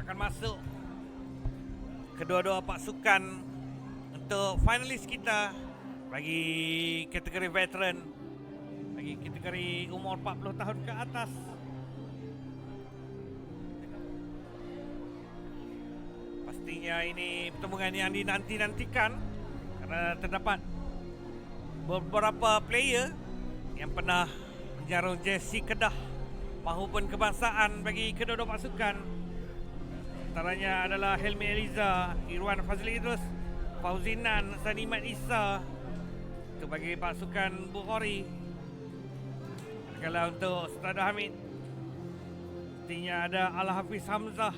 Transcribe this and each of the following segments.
akan masuk kedua-dua pasukan untuk finalis kita bagi kategori veteran, bagi kategori umur 40 tahun ke atas. Pastinya ini pertembungan yang dinanti-nantikan kerana terdapat beberapa player yang pernah menjarung jersey Kedah maupun kebangsaan bagi kedua-dua pasukan. Antaranya adalah Helmi Eliza, Irwan Fazli Idrus, Fauzinan, Sanimat Isa itu bagi pasukan Bukhari. Kalau untuk Ustaz Hamid, pastinya ada Al-Hafiz Hamzah,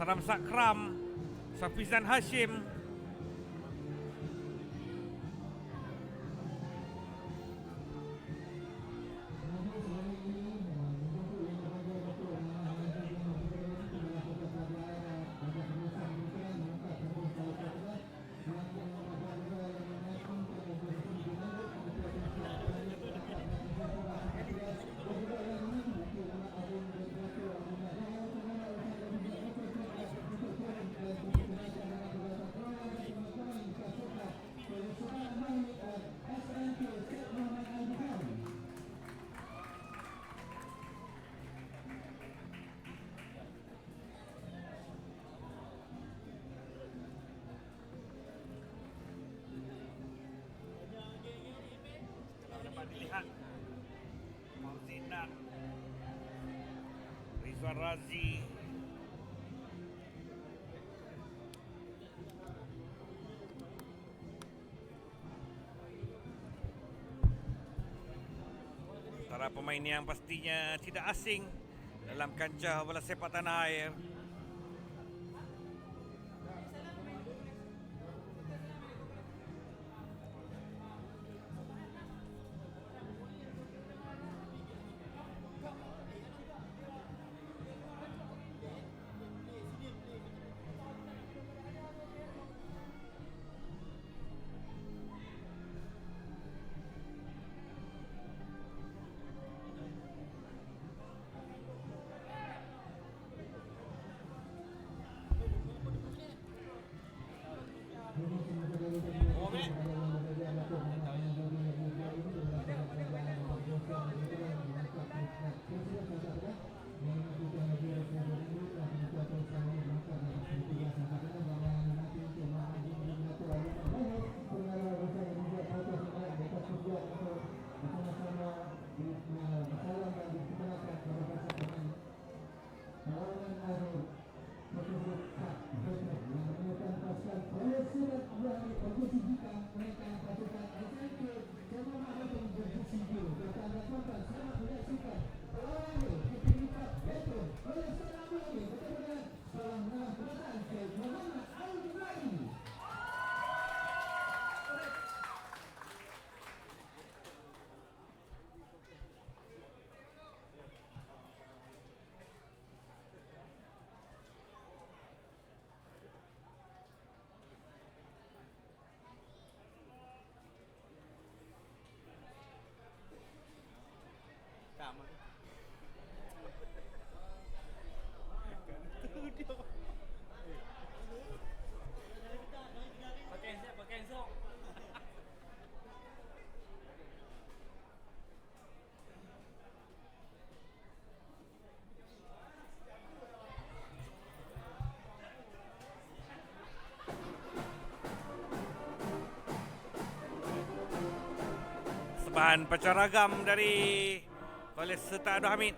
Saram Sakram, Safizan Hashim. Dilihat Fauzinan, Rizwan Razi, antara pemain yang pastinya tidak asing dalam kancah bola sepak tanah air. Bahan pancaragam dari Kolej Serta Abdul Hamid.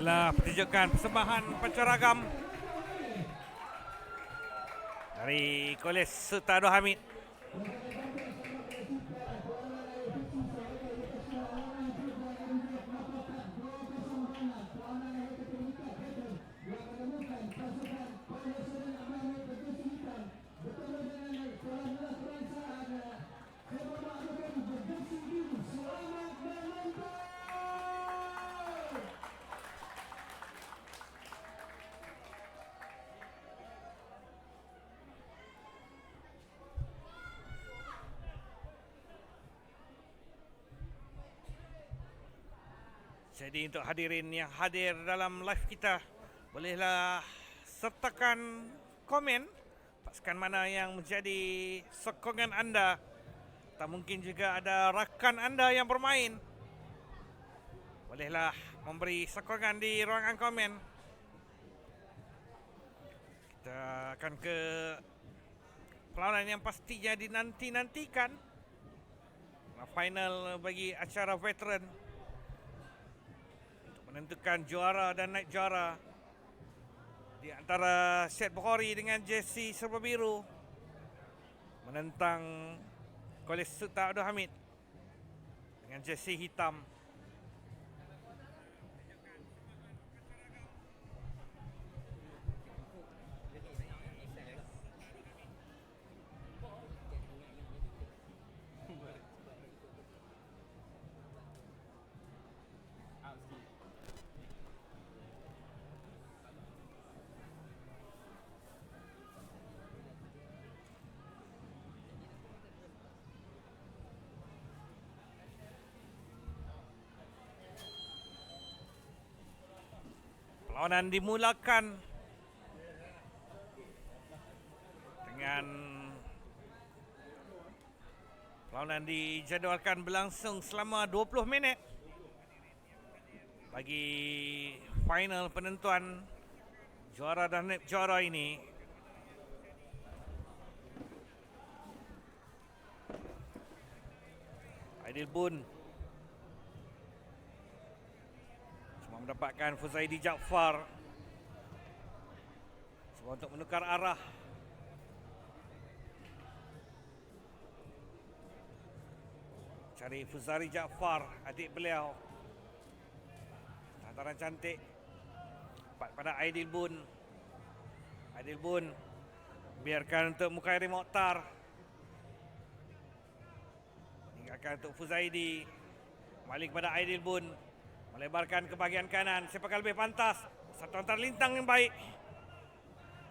Itulah pertunjukan persembahan pancaragam dari Kolej Sultan Abdul Hamid. Jadi untuk hadirin yang hadir dalam live kita, bolehlah sertakan komen pasukan mana yang menjadi sokongan anda, atau mungkin juga ada rakan anda yang bermain. Bolehlah memberi sokongan di ruangan komen. Kita akan ke perlawanan yang pastinya dinanti-nantikan, final bagi acara veteran, menentukan juara dan naik juara di antara Syed Bukhari dengan jersey serba biru menentang Kolej Sultan Abdul Hamid dengan jersey hitam. Perlawanan dimulakan dengan perlawanan dijadualkan berlangsung selama 20 minit bagi final penentuan juara dan naib juara ini. Aidil Bun mendapatkan Fuzaidi Jaafar cuba untuk menukar arah. Cari Fuzaidi Jaafar, adik beliau. Hantaran cantik pada Aidil Bun. Aidil Bun biarkan untuk Mukhairi Mokhtar, tinggalkan untuk Fuzaidi. Balik kepada Aidil Bun, melebarkan ke bahagian kanan. Siapakah lebih pantas? Satu antar lintang yang baik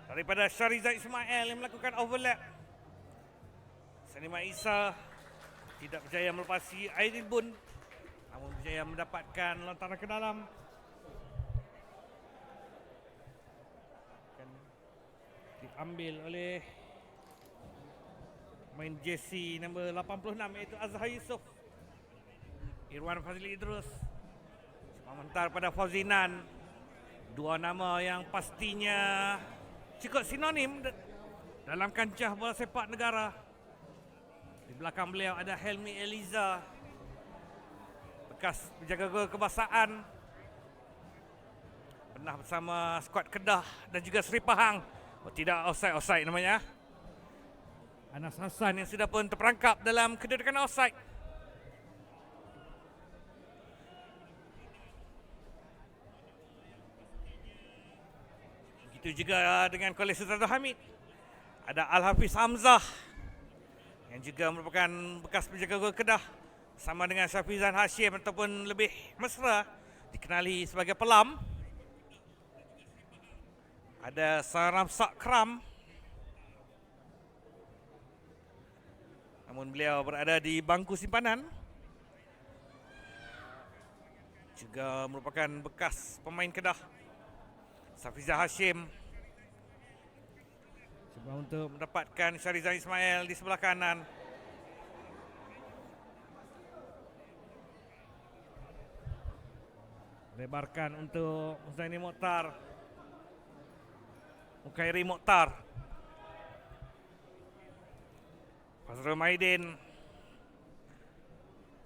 daripada Syarizal Ismail yang melakukan overlap. Sanima Isa tidak berjaya melepasi Aidil Bun, namun berjaya mendapatkan lontaran ke dalam. Akan diambil oleh main jersey nombor 86 iaitu Azhar Yusof. Irwan Fazli Idrus mementar pada Fauzinan. Dua nama yang pastinya cukup sinonim dalam kancah bola sepak negara. Di belakang beliau ada Helmi Eliza, bekas penjaga gol kebangsaan, pernah bersama skuad Kedah dan juga Seri Pahang. Oh, tidak offside namanya. Anas Hassan yang sudah pun terperangkap dalam kedudukan offside. Begitu juga dengan Kolej Sultan Abdul Hamid. Ada Al-Hafiz Hamzah yang juga merupakan bekas penjaga gol Kedah, sama dengan Syafizan Hashim ataupun lebih mesra dikenali sebagai Pelam. Ada Saram Sakram, namun beliau berada di bangku simpanan. Juga merupakan bekas pemain Kedah. Safizah Hashim cuba untuk mendapatkan Syarizal Ismail di sebelah kanan. Lebarkan untuk Husaini Mokhtar. Mukhairi Mokhtar. Fazrul Maidin.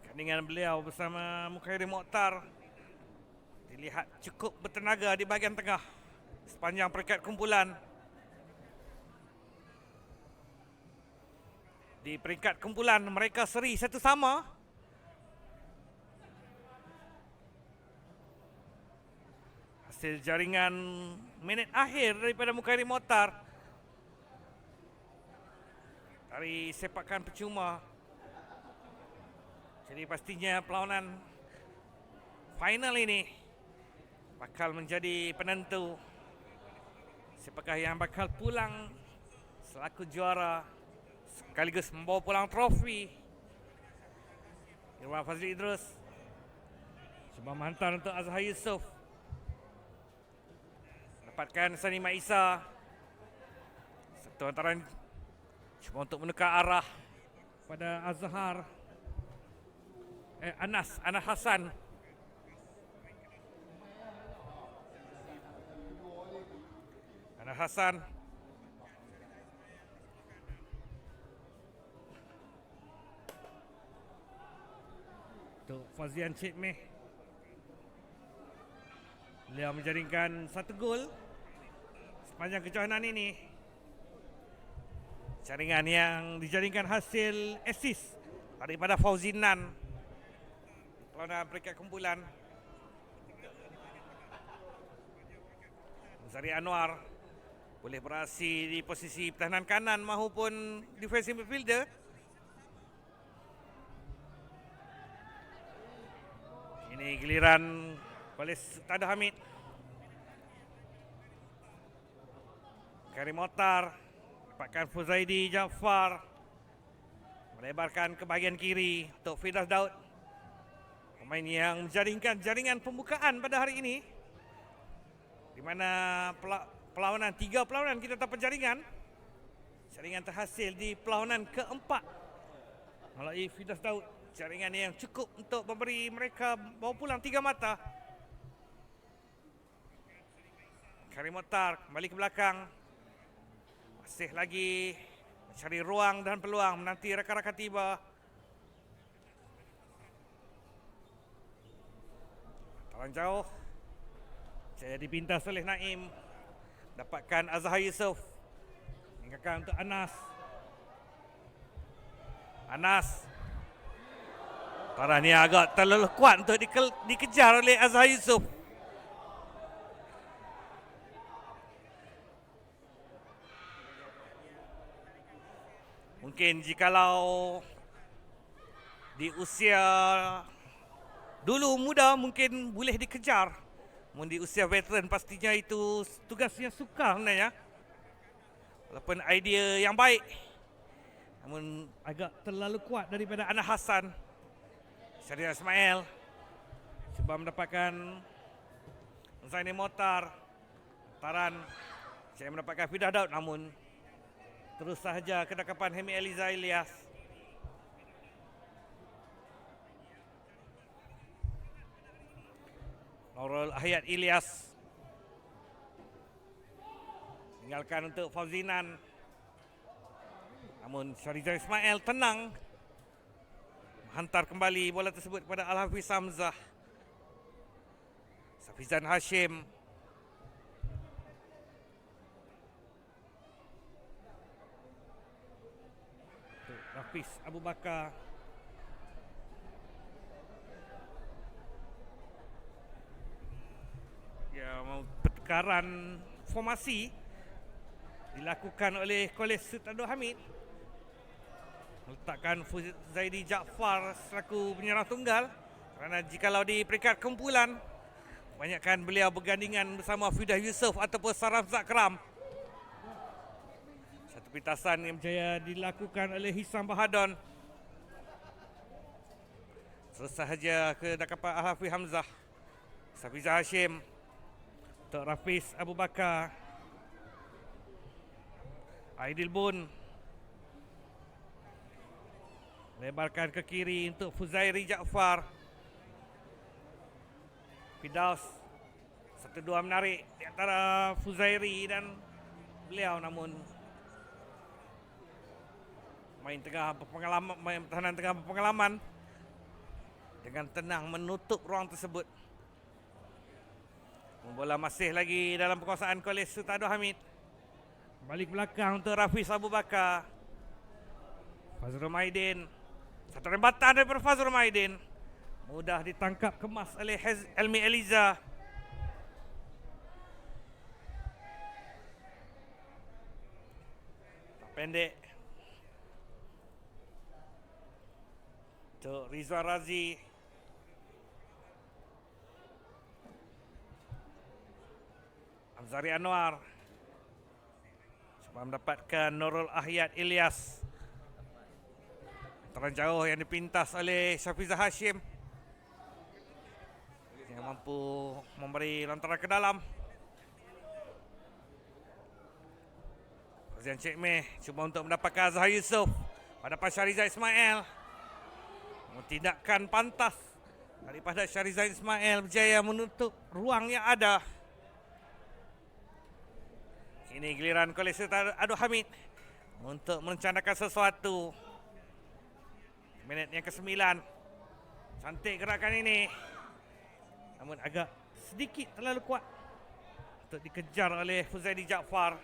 Kandingan beliau bersama Mukhairi Mokhtar terlihat cukup bertenaga di bahagian tengah sepanjang peringkat kumpulan. Di peringkat kumpulan mereka seri satu sama. Hasil jaringan minit akhir daripada Mukhairi Mokhtar dari sepakan percuma. Jadi pastinya perlawanan final ini bakal menjadi penentu siapakah yang bakal pulang selaku juara sekaligus membawa pulang trofi. Irwan Fazli Idrus cuba menghantar untuk Azhar Yusof, dapatkan Sani Maisa. Satu hantaran cuba untuk menukar arah pada Azhar Anas Hassan. Anas Hassan untuk Fazian Cik Meh. Beliau menjaringkan satu gol sepanjang kejohanan ini. Jaringan yang dijaringkan hasil assist daripada Fauzi Nan. Perlawanan peringkat kumpulan. Zari Anwar boleh beraksi di posisi pertahanan kanan maupun defensive midfielder. Ini giliran Kolis Tada Hamid. Karim Mokhtar dapatkan Fuzaidi Jaafar, melebarkan ke bahagian kiri untuk Firdaus Daud, pemain yang menjaringkan jaringan pembukaan pada hari ini, di mana perlawanan 3 perlawanan kita dapat jaringan. Jaringan terhasil di perlawanan keempat melalui Firdaus Daud. Jaringan yang cukup untuk memberi mereka bawa pulang 3 mata. Karim Mokhtar kembali ke belakang. Masih lagi mencari ruang dan peluang menanti rakan-rakan tiba. Taran jauh. Saya dipintas oleh Naim. Dapatkan Azhar Yusof. Tinggalkan untuk Anas. Taran ni agak terlalu kuat untuk dikejar oleh Azhar Yusof. Mungkin jikalau di usia dulu muda mungkin boleh dikejar. Namun di usia veteran pastinya itu tugasnya sukar sebenarnya. Walaupun idea yang baik, namun agak terlalu kuat daripada Anas Hassan. Syahrial Ismail cuba mendapatkan Zaini Mokhtar. Hantaran saya mendapatkan Firdaus Daud, namun terus sahaja kedekapan Hemi Eliza Ilyas. Nurul Ahiyat Ilyas tinggalkan untuk Fauzinan, namun Syahrial Ismail tenang hantar kembali bola tersebut kepada Al-Hafiz Hamzah. Safizan Hashim. Hafiz Abu Bakar. Ya, pertukaran formasi dilakukan oleh Kolis Tada Hamid. Meletakkan Fuzaidi Jaafar selaku penyerang tunggal, kerana jikalau di peringkat kumpulan banyakkan beliau bergandingan bersama Firdaus Yusof ataupun Saraf Zakram. Satu pintasan yang berjaya dilakukan oleh Hisam Bahadon. Terus sahaja ke dekapan Al-Hafiz Hamzah. Safizah Hashim untuk Rafiz Abu Bakar. Aidil Bun lebarkan ke kiri untuk Fuzairi Jaafar. Firdaus 1-2 menarik di antara Fuzairi dan beliau, namun main pertahanan tengah berpengalaman dengan tenang menutup ruang tersebut. Bola masih lagi dalam penguasaan Kolej Sultan Abdul Hamid. Balik belakang untuk Rafiz Abu Bakar. Fazrul Maidin. Satu rembatan daripada Fazrul Maidin. Mudah ditangkap kemas oleh Elmi Eliza. Pendek. Untuk Rizwan Razi. Amzari Anwar. Cuba mendapatkan Nurul Ahyad Ilyas. Terang jauh yang dipintas oleh Syafizah Hashim. Yang mampu memberi lontaran ke dalam. Fazian Sheikh Meh cuba untuk mendapatkan Azhar Yusof pada Syarizal Ismail. Tindakan pantas daripada Syarizal Ismail berjaya menutup ruang yang ada. Ini giliran Kolej Sultan Abdul Hamid untuk merencanakan sesuatu. Minit yang ke-9. Cantik gerakan ini. Namun agak sedikit terlalu kuat untuk dikejar oleh Fuzaidi Jaafar.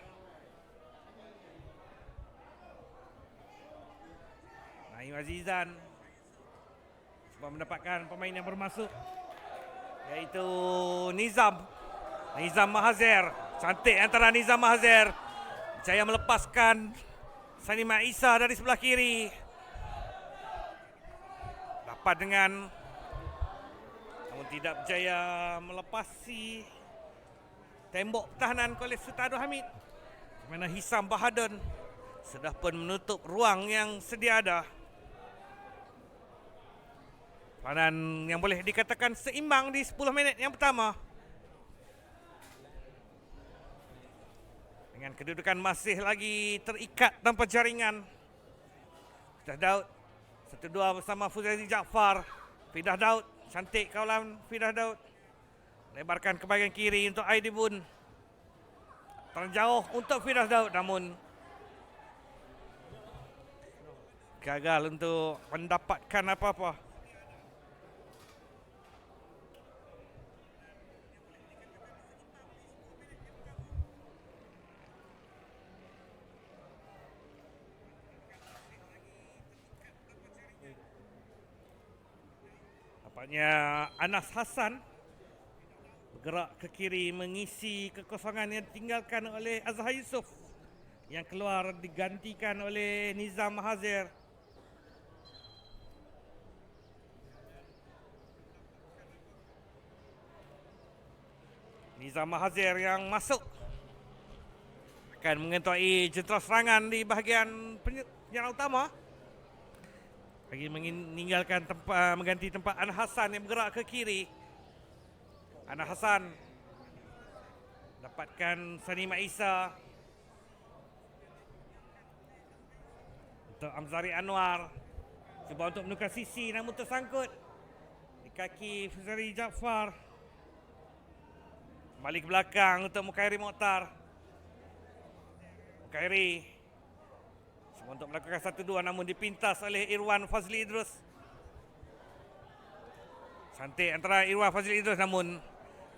Naim Azizan cuba mendapatkan pemain yang bermasuk, iaitu Nizam Mahazer. Cantik antara Nizam Mahazer. Berjaya melepaskan Sani Maisa dari sebelah kiri. Dapat dengan, namun tidak berjaya melepasi tembok pertahanan Kolej Sultan Abdul Hamid. Di mana Hisam Bahadun sudah pun menutup ruang yang sedia ada. Permainan yang boleh dikatakan seimbang di 10 minit yang pertama. Dengan kedudukan masih lagi terikat tanpa jaringan. Fidah Daud 1-2 bersama Fuzaidi Jaafar. Fidah Daud, cantik kawalan Fidah Daud. Lebarkan ke bahagian kiri untuk Aidibun. Terjauh untuk Fidah Daud, namun gagal untuk mendapatkan apa-apa. Nampaknya Anas Hassan bergerak ke kiri mengisi kekosongan yang ditinggalkan oleh Azhar Yusof, yang keluar digantikan oleh Nizam Mahazer. Nizam Mahazer yang masuk akan mengetuai jentera serangan di bahagian penyerang utama. Bagi meninggalkan tempat, mengganti tempat Anas Hassan yang bergerak ke kiri. Anas Hassan dapatkan Sani Maisa untuk Amzari Anwar. Cuba untuk menukar sisi namun tersangkut di kaki Fuzaidi Jaafar. Balik belakang untuk Mukairi Mokhtar. Mukairi untuk melakukan 1-2 namun dipintas oleh Irwan Fazli Idrus. Cantik antara Irwan Fazli Idrus namun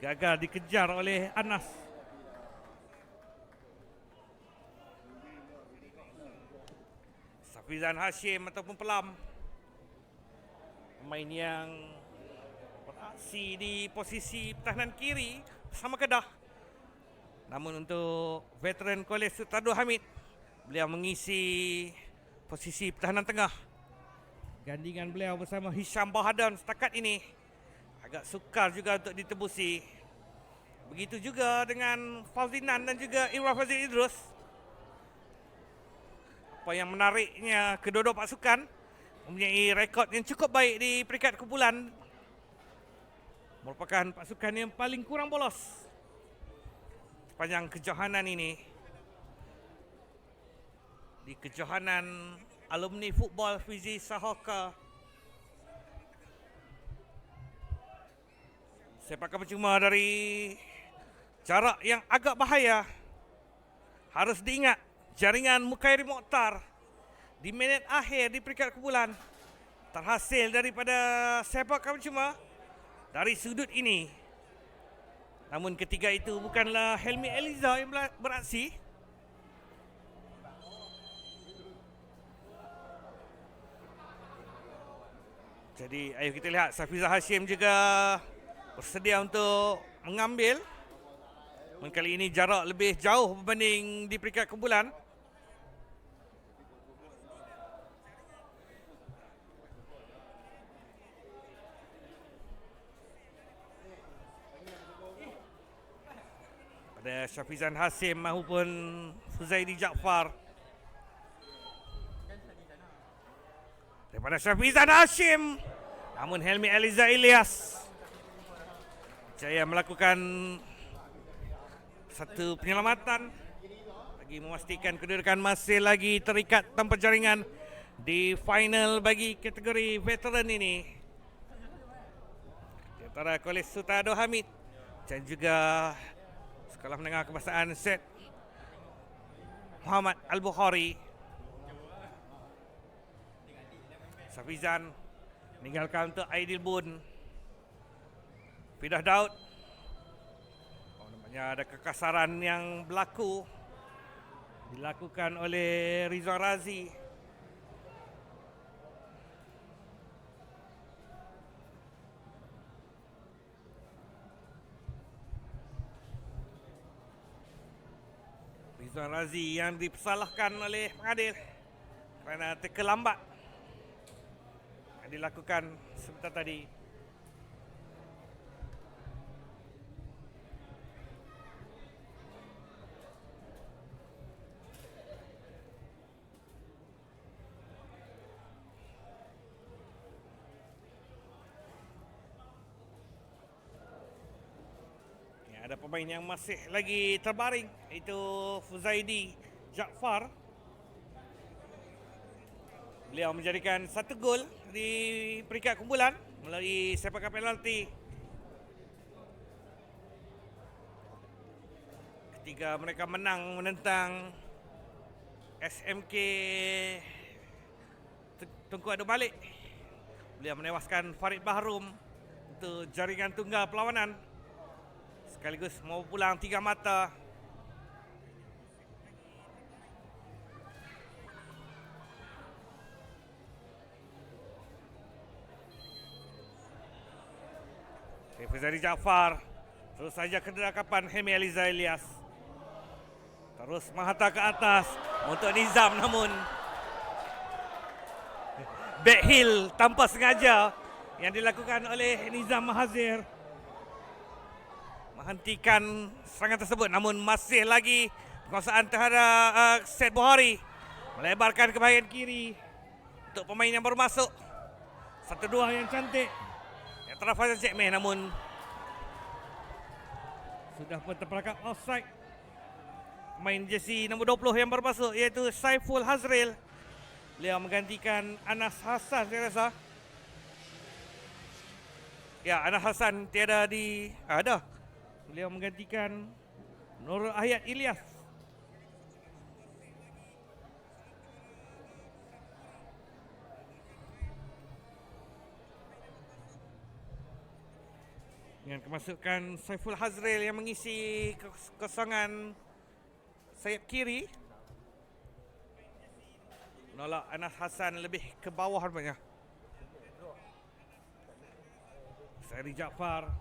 gagal dikejar oleh Anas. Safizan Hashim ataupun Pelam, pemain yang beraksi di posisi pertahanan kiri bersama Kedah. Namun untuk veteran Kolej Sultan Abdul Hamid, beliau mengisi posisi pertahanan tengah. Gandingan beliau bersama Hisham Bahadun setakat ini agak sukar juga untuk ditebusi. Begitu juga dengan Fauzinan dan juga Irwan Fazli Idrus. Apa yang menariknya, kedua-dua pasukan mempunyai rekod yang cukup baik di peringkat kumpulan. Merupakan pasukan yang paling kurang bolos sepanjang kejohanan ini. Di kejohanan alumni football Fizi Sahoka. Sepakan percuma dari jarak yang agak bahaya. Harus diingat jaringan Mukairi Mokhtar di minit akhir di peringkat kumpulan terhasil daripada sepakan percuma dari sudut ini. Namun ketiga itu bukanlah Helmi Eliza yang beraksi. Jadi ayo kita lihat Safizah Hashim juga bersedia untuk mengambil. Kali ini jarak lebih jauh berbanding di peringkat kumpulan. Pada Syafizan Hashim maupun Fuzaidi Jaafar. Daripada Syafizan Hashim, namun Helmi Eliza Ilyas jaya melakukan satu penyelamatan bagi memastikan kedudukan masih lagi terikat tanpa jaringan di final bagi kategori veteran ini. Di antara Kolej Sultan Abdul Hamid dan juga Sekolah Menengah Kebahasaan Syed Muhammad Al-Bukhari. Safizan meninggalkan untuk Aidil Bun. Fidah Daud. Ada kekasaran yang berlaku dilakukan oleh Rizwan Razi. Rizwan Razi yang dipersalahkan oleh pengadil kerana tackle lambat yang dilakukan sebentar tadi. Ada pemain yang masih lagi terbaring, iaitu Fuzaidi Jaafar. Beliau menjadikan satu gol di peringkat kumpulan melalui sepakan penalti. Ketika mereka menang menentang SMK Tunku Aduk Balik, beliau menewaskan Farid Bahrum untuk jaringan tunggal perlawanan. Sekaligus mau pulang 3 mata. Fuzaidi Jaafar terus saja kedekapan Helmi Eliza Ilyas. Terus menghantar ke atas untuk Nizam, namun backheel tanpa sengaja yang dilakukan oleh Nizam Mahazir menghentikan serangan tersebut, namun masih lagi penguasaan terhadap Syed Bukhari melebarkan ke bahagian kiri untuk pemain yang baru masuk. 1-2 yang cantik yang terhadap Faizal Sheikh Meh, namun sudah pun terperangkap offside. Pemain jersey nombor 20 yang baru masuk iaitu Saiful Hazril, beliau menggantikan Anas Hassan saya rasa. Ya, Anas Hassan tiada di ada. Beliau menggantikan Nurul Hayat Ilyas. Dengan kemasukan Saiful Hazril yang mengisi kekosongan sayap kiri, menolak Anas Hassan lebih ke bawah rupanya. Fuzaidi Jaafar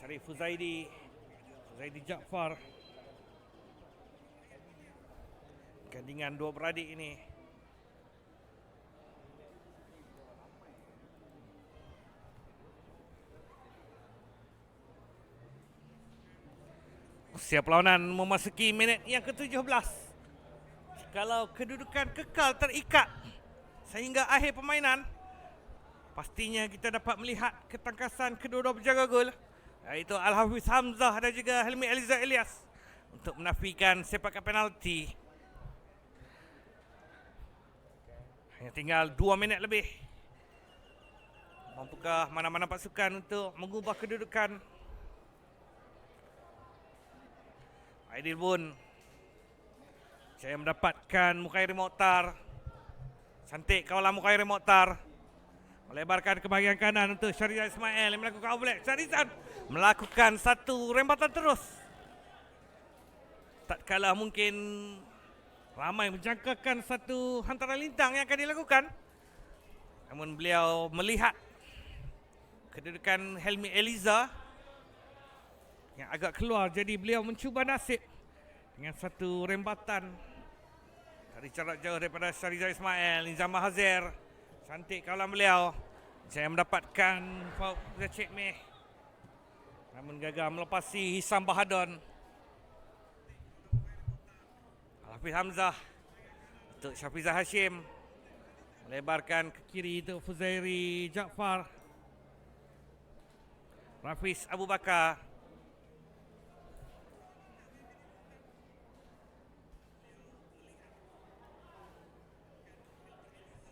cari Fuzaidi Jaafar. Gandingan dua beradik ini. Usia perlawanan memasuki minit yang ke-17. Kalau kedudukan kekal terikat sehingga akhir permainan, pastinya kita dapat melihat ketangkasan kedua-dua penjaga gol, iaitu Al-Hafiz Hamzah dan juga Helmi Eliza Ilyas, untuk menafikan sepakan penalti. Hanya tinggal 2 minit lebih. Mampukah mana-mana pasukan untuk mengubah kedudukan? Aidil Bun saya mendapatkan Mukhairi Mokhtar. Cantik kawalan Mukhairi Mokhtar. Melebarkan ke bahagian kanan untuk Syahrizan Ismail yang melakukan overlap. Syahrizan melakukan satu rembatan terus. Tak kala mungkin ramai menjangkakan satu hantaran lintang yang akan dilakukan, namun beliau melihat kedudukan Helmi Eliza yang agak keluar, jadi beliau mencuba nasib dengan satu rembatan dari jarak jauh daripada Syahrizal Ismail. Nizam Mahathir, cantik kawalan beliau, saya mendapatkan faul Cik Meh, namun gagal melepasi Hisam Bahadon. Hafiz Hamzah untuk Syafizah Hashim, melebarkan ke kiri untuk Fuzairi Jaafar. Rafiz Abu Bakar,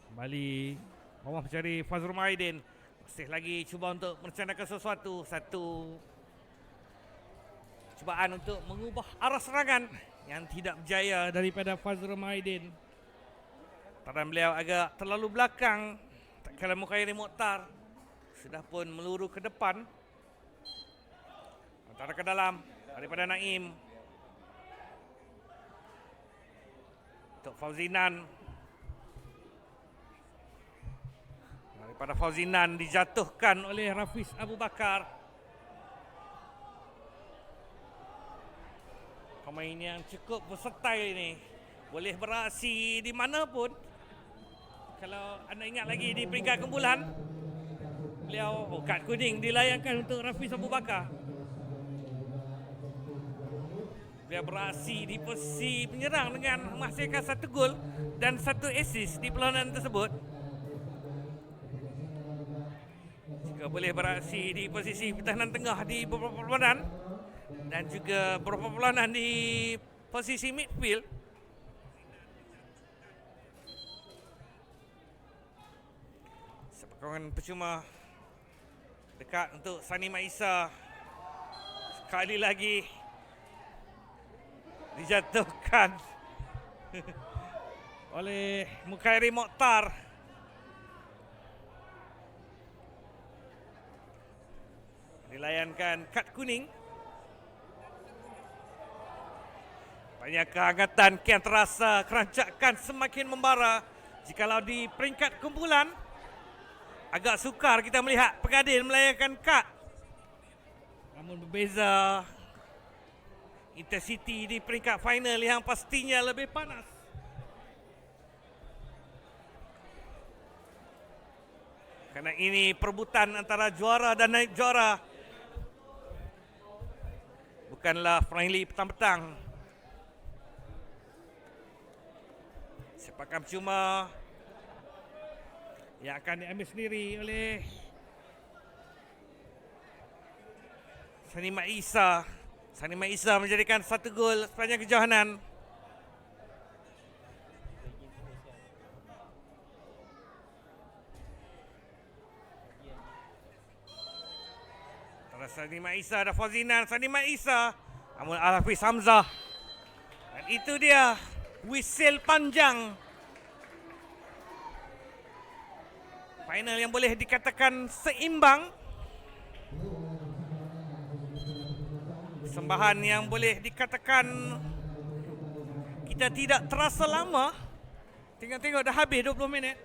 kembali bawah mencari Fazrul Maidin, masih lagi cuba untuk merencanakan sesuatu, satu cubaan untuk mengubah arah serangan yang tidak berjaya daripada Fazrul Maidin. Taran beliau agak terlalu belakang, tak kala Mukhairi Mokhtar sudah pun meluru ke depan, antara ke dalam daripada Naim untuk Fauzinan. Daripada Fauzinan dijatuhkan oleh Rafiz Abu Bakar. Pemain yang cukup versatile ini, boleh beraksi di mana pun. Kalau anda ingat lagi di peringkat kumpulan, beliau kad kuning dilayangkan untuk Rafiz Abu Bakar. Beliau beraksi di posisi penyerang dengan menghasilkan satu gol dan satu assist di perlawanan tersebut. Jika boleh beraksi di posisi pertahanan tengah di beberapa perlawanan dan juga beberapa perlawanan di posisi midfield, sepakan percuma dekat untuk Sani Maisa. Sekali lagi dijatuhkan oleh Mukhairi Mokhtar. Dilayankan kad kuning. Banyak kehangatan kian terasa, kerancakan semakin membara. Jikalau di peringkat kumpulan, agak sukar kita melihat pengadil melayangkan kad. Namun berbeza intensiti di peringkat final yang pastinya lebih panas. Kerana ini perebutan antara juara dan naib juara, bukanlah friendly petang-petang. Sepakan percuma yang akan diambil sendiri oleh Sani Maisa. Sani Maisa menjadikan satu gol sepanjang kejohanan. Antara Sani Maisa dan Fauzinan. Sani Maisa, namun Hafiz Hamzah. Dan itu dia whistle panjang final yang boleh dikatakan seimbang. Persembahan yang boleh dikatakan kita tidak terasa lama. Tengok-tengok dah habis 20 minit.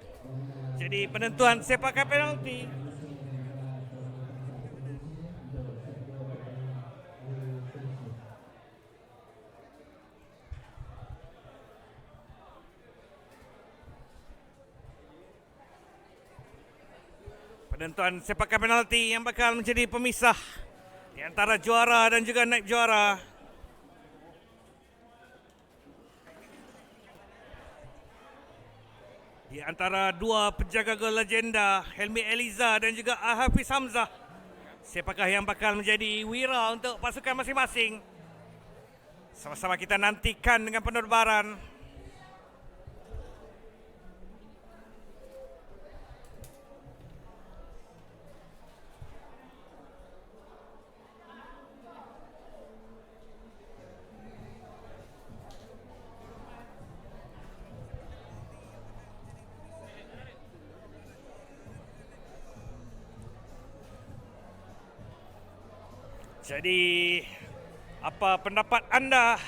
Jadi penentuan sepakan penalti. Penentuan sepakan penalti yang bakal menjadi pemisah di antara juara dan juga naib juara. Di antara dua penjaga gol legenda, Helmi Eliza dan juga Hafiz Hamzah. Siapakah yang bakal menjadi wira untuk pasukan masing-masing? Sama-sama kita nantikan dengan penerbaran. Jadi, apa pendapat anda?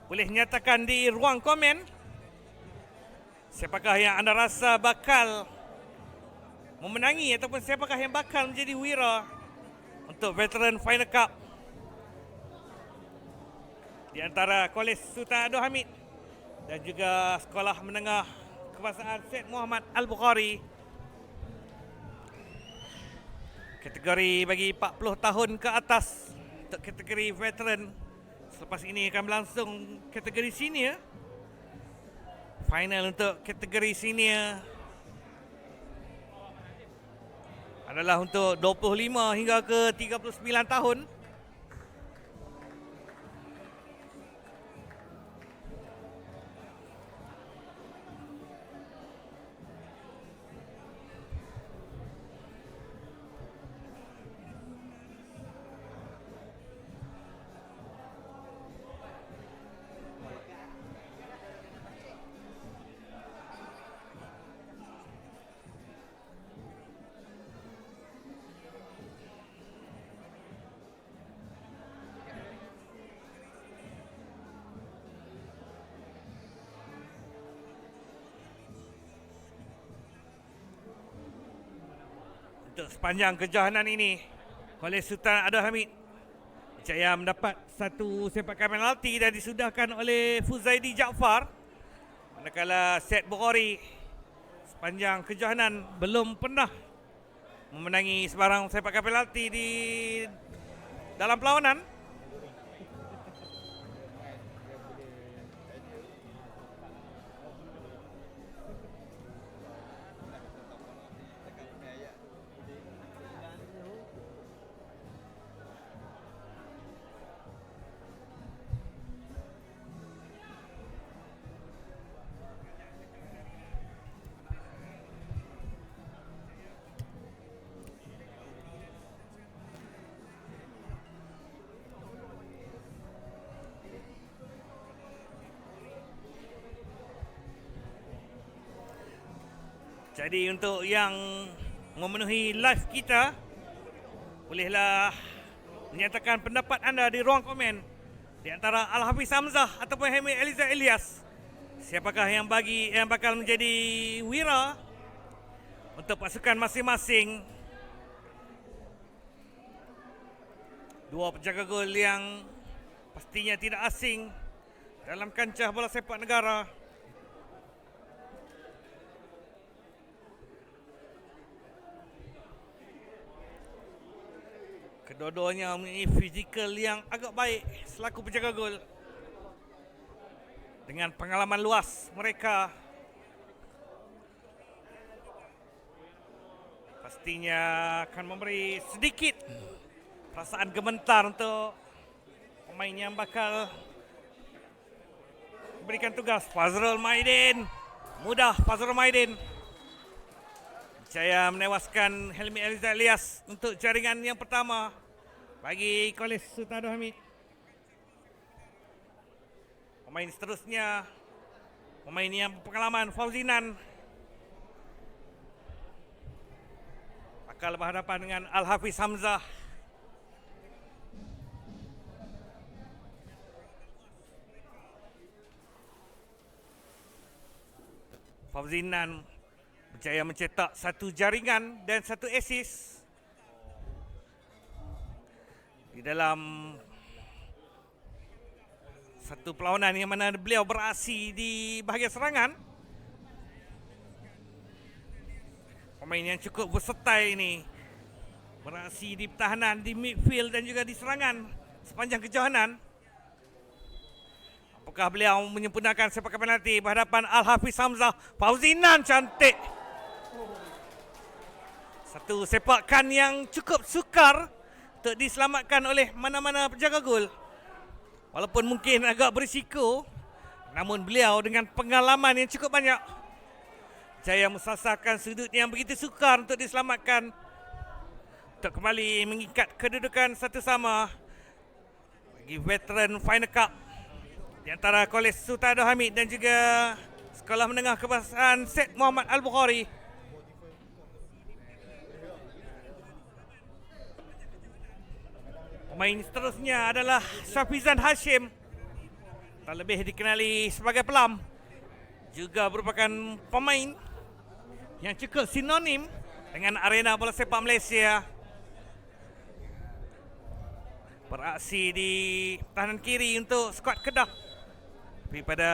Boleh nyatakan di ruang komen. Siapakah yang anda rasa bakal memenangi ataupun siapakah yang bakal menjadi wira untuk Veteran Final Cup di antara Kolej Sultan Abdul Hamid dan juga Sekolah Menengah Kebangsaan Syed Muhammad Al-Bukhari. Kategori bagi 40 tahun ke atas untuk kategori veteran. Selepas ini akan berlangsung kategori senior. Final untuk kategori senior adalah untuk 25 hingga ke 39 tahun. Untuk sepanjang kejohanan ini, Kolej Sultan Abdul Hamid berjaya mendapat satu sepakan penalti dan disudahkan oleh Fuzaidi Jaafar. Manakala Syed Bukhari sepanjang kejohanan belum pernah memenangi sebarang sepakan penalti di dalam perlawanan. Jadi untuk yang memenuhi live kita, bolehlah menyatakan pendapat anda di ruang komen di antara Al-Hafiz Hamzah ataupun Hamid Eliza Ilyas. Siapakah yang bakal menjadi wira untuk pasukan masing-masing. Dua penjaga gol yang pastinya tidak asing dalam kancah bola sepak negara. Kedua-duanya mempunyai fizikal yang agak baik selaku penjaga gol. Dengan pengalaman luas mereka, pastinya akan memberi sedikit perasaan gemetar untuk pemain yang bakal berikan tugas. Fazrul Maidin, mudah Fazrul Maidin berjaya menewaskan Helmi Eliza Ilyas untuk jaringan yang pertama bagi Kolej Sultan Abdul Hamid. Pemain seterusnya, pemain yang berpengalaman, Fauzinan, bakal berhadapan dengan Al-Hafiz Hamzah. Fauzinan berjaya mencetak satu jaringan dan satu assist di dalam satu perlawanan yang mana beliau beraksi di bahagian serangan. Pemain yang cukup versatil ini, beraksi di pertahanan, di midfield dan juga di serangan sepanjang kejohanan. Apakah beliau menyempurnakan sepakan penalti berhadapan Al-Hafiz Hamzah? Fauzinan cantik. Satu sepakan yang cukup sukar untuk diselamatkan oleh mana-mana penjaga gol. Walaupun mungkin agak berisiko, namun beliau dengan pengalaman yang cukup banyak jaya mensasarkan sudut yang begitu sukar untuk diselamatkan, untuk kembali mengikat kedudukan satu sama bagi Veteran Final Cup di antara Kolej Sultan Abdul Hamid dan juga Sekolah Menengah Kebangsaan Syed Muhammad Al-Bukhari. Pemain seterusnya adalah Syafizan Hashim, terlebih dikenali sebagai pelam, juga merupakan pemain yang cukup sinonim dengan arena bola sepak Malaysia. Beraksi di pertahanan kiri untuk skuad Kedah, tapi pada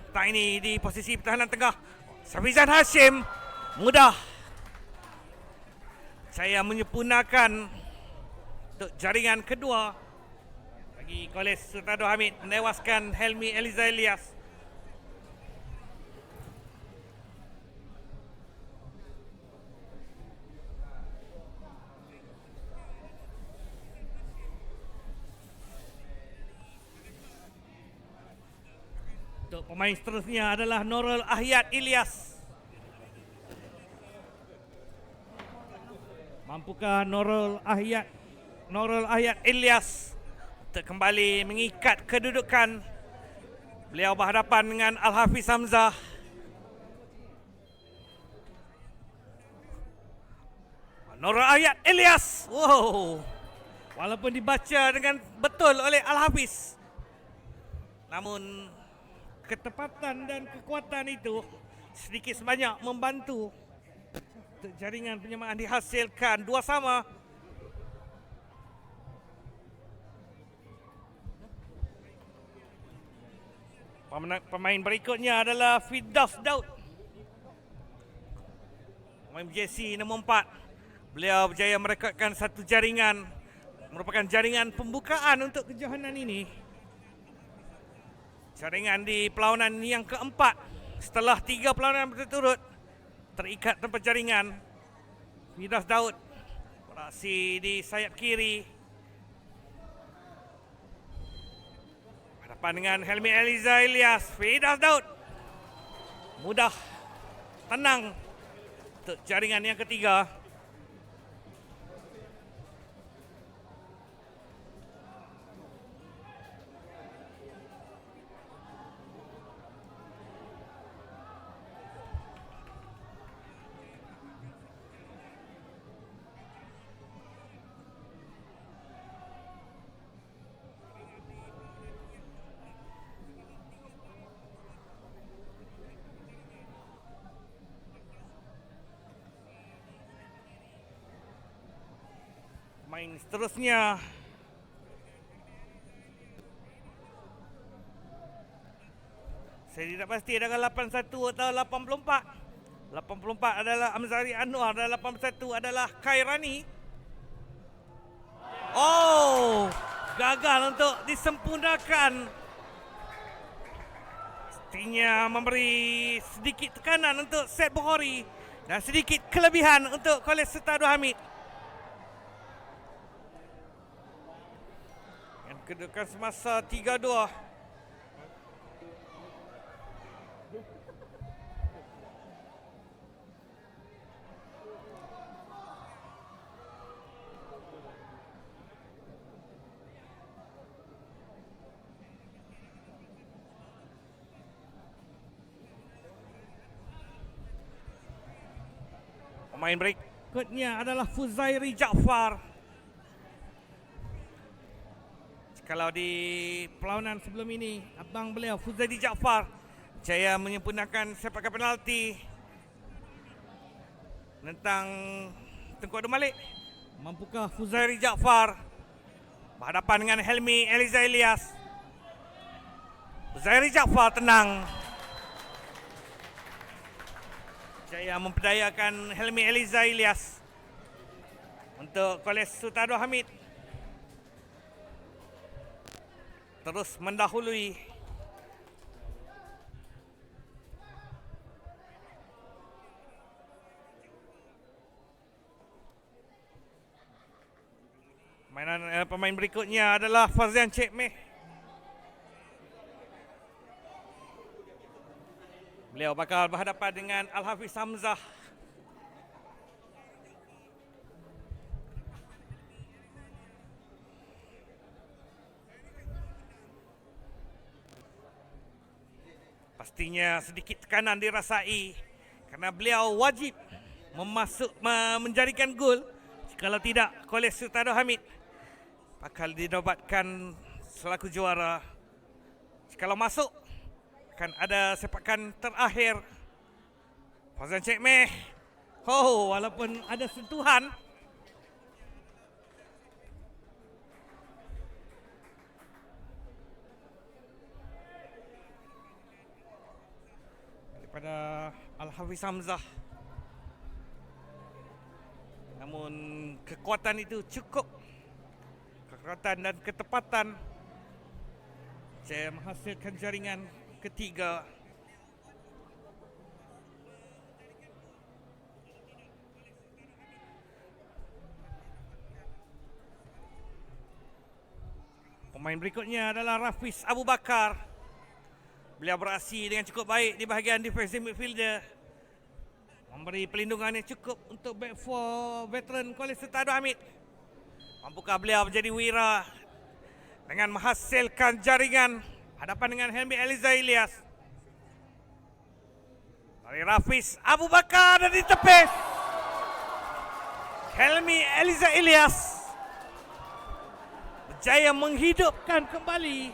petang ini di posisi pertahanan tengah. Syafizan Hashim mudah saya menyempurnakan untuk jaringan kedua bagi Kolej Sultan Abdul Hamid menewaskan Helmi Eliza Ilyas. Untuk pemain seterusnya adalah Nurul Ahyad Ilyas. Mampukah Nurul Ahyad Ilyas untuk kembali mengikat kedudukan? Beliau berhadapan dengan Al-Hafiz Hamzah. Nurul Ahyad Ilyas. Wow. Walaupun dibaca dengan betul oleh Al-Hafiz, namun ketepatan dan kekuatan itu sedikit sebanyak membantu untuk jaringan penyamaan dihasilkan 2 sama. Pemain berikutnya adalah Firdaus Daud, pemain jersey nombor 4. Beliau berjaya merekodkan satu jaringan, merupakan jaringan pembukaan untuk kejohanan ini. Jaringan di perlawanan yang keempat setelah 3 perlawanan berturut-turut terikat tanpa jaringan. Firdaus Daud beraksi di sayap kiri, hadapan dengan Helmi Eliza Ilyas. Firdaus Daud mudah, tenang untuk jaringan yang ketiga. Pemain seterusnya saya tidak pasti adalah 81 atau 84. 84 adalah Amzari Anwar dan 81 adalah Khairani. Oh, gagal untuk disempurnakan. Pastinya memberi sedikit tekanan untuk Syed Bukhari dan sedikit kelebihan untuk Kolej Sultan Abdul Hamid. Kedudukan semasa 3-2. Pemain berikutnya adalah Fuzairi Jaafar. Kalau di perlawanan sebelum ini, abang beliau Fuzairi Jaafar jaya menyempurnakan sepakan penalti tentang Tengku Abdul Malik. Mampukah Fuzairi Jaafar berhadapan dengan Helmi Eliza Ilyas? Fuzairi Jaafar tenang, jaya memperdayakan Helmi Eliza Ilyas untuk Kolej Sultan Abdul Hamid terus mendahului. Pemain berikutnya adalah Fazian Cik Meh. Beliau bakal berhadapan dengan Al-Hafiz Hamzah. Pastinya sedikit tekanan dirasai karena beliau wajib menjadikan gol. Kalau tidak, Kolej Sultan Abdul Hamid bakal dinobatkan selaku juara. Kalau masuk akan ada sepakan terakhir. Fauzan Cik Meh. Oh, walaupun ada sentuhan. Daripada Al-Hafiz Hamzah. Namun kekuatan itu cukup. Kekuatan dan ketepatan saya menghasilkan jaringan ketiga. Pemain berikutnya adalah Rafiz Abu Bakar. Beliau beraksi dengan cukup baik di bahagian defensive midfielder. Memberi pelindungan yang cukup untuk back four veteran Kolej Sultan Abdul Hamid. Mampukah beliau menjadi wira dengan menghasilkan jaringan hadapan dengan Helmi Eliza Ilyas. Dari Rafiz Abu Bakar dan ditepis. Helmi Eliza Ilyas berjaya menghidupkan kembali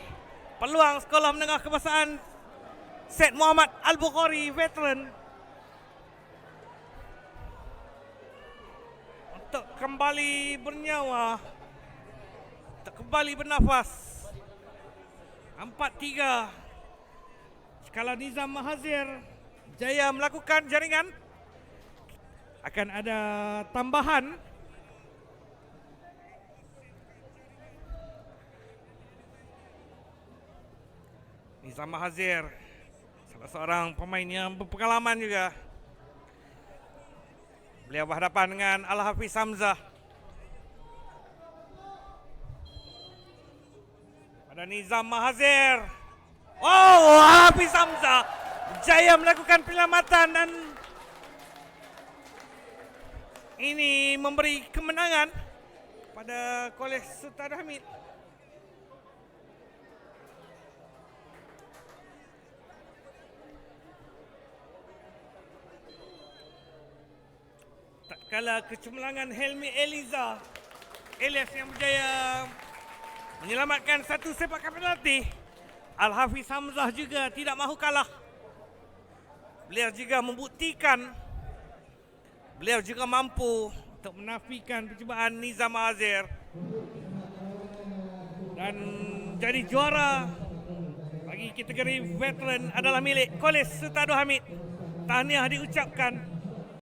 peluang Sekolah Menengah Kebangsaan Syed Muhammad Al-Bukhari veteran untuk kembali bernyawa, untuk kembali bernafas. 4-3. Kalau Nizam Mahazir jaya melakukan jaringan, akan ada tambahan. Nizam Mahazir salah seorang pemain yang berpengalaman juga. Beliau berhadapan dengan Al-Hafiz Hamzah. Pada Nizam Mahazir. Oh, Al-Hafiz Hamzah berjaya melakukan penyelamatan dan ini memberi kemenangan pada Kolej Sultan Abdul Hamid. Tak kala kecemerlangan Helmi Eliza Ilyas yang berjaya menyelamatkan satu sepakan penalti, Al-Hafiz Hamzah juga tidak mahu kalah. Beliau juga membuktikan beliau juga mampu untuk menafikan percubaan Nizam Mahazir dan jadi juara bagi kategori veteran adalah milik Kolej Sultan Abdul Hamid. Tahniah diucapkan